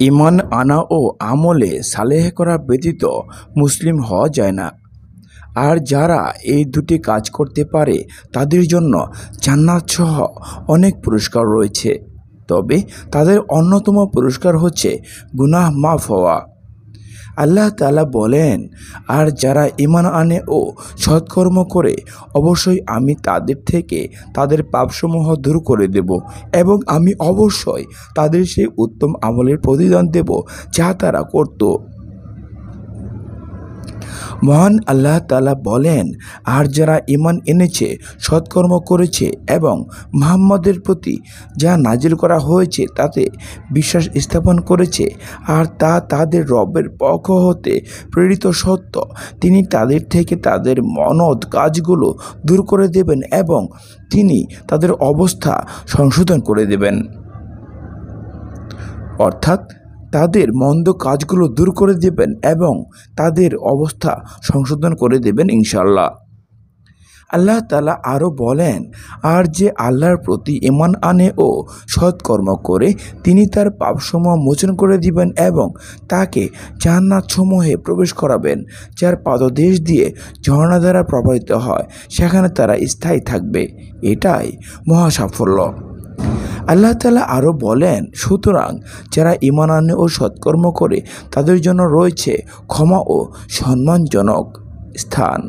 ঈমান আনা ও আমলে সালেহ করা ব্যতীত মুসলিম হওয়া যায় না। আর যারা এই দুটি কাজ করতে পারে তাদের জন্য জান্নাত সহ অনেক পুরস্কার রয়েছে। তবে তাদের অন্যতম পুরস্কার হচ্ছে গুনাহ মাফ হওয়া। আল্লাহ তাআলা বলেন, আর যারা ঈমান আনে ও সৎকর্ম করে অবশ্যই আমি তাদের থেকে তাদের পাপসমূহ দূর করে দেব এবং আমি অবশ্যই তাদের সেই উত্তম আমলের প্রতিদান দেব যা তারা করত। মহান আল্লাহ তাআলা বলেন, আর যারা ঈমান এনেছে, সৎকর্ম করেছে এবং মুহাম্মদের প্রতি যা নাজিল করা হয়েছে তাতে বিশ্বাস স্থাপন করেছে, আর তা তাদের রবের পক্ষ হতে প্রেরিত সত্য, তিনি তাদের থেকে তাদের মনদ কাজগুলো দূর করে দেবেন এবং তিনি তাদের অবস্থা সংশোধন করে দেবেন। অর্থাৎ তাদের মন্দ কাজগুলো দূর করে দেবেন এবং তাদের অবস্থা সংশোধন করে দেবেন ইনশাআল্লাহ। আল্লাহ তাআলা আরও বলেন, আর যে আল্লাহর প্রতি ঈমান আনে ও সৎকর্ম করে তিনি তার পাপসমূহ মোচন করে দিবেন এবং তাকে জান্নাতসমূহে প্রবেশ করাবেন, যার পাদদেশ দিয়ে ঝর্ণা দ্বারা প্রবাহিত হয়, সেখানে তারা স্থায়ী থাকবে। এটাই মহা সাফল্য। আল্লাহ তাআলা আরও বলেন, সুতরাং যারা ঈমান আনে ও সৎকর্ম করে তাদের জন্য রয়েছে ক্ষমা ও সম্মানজনক স্থান।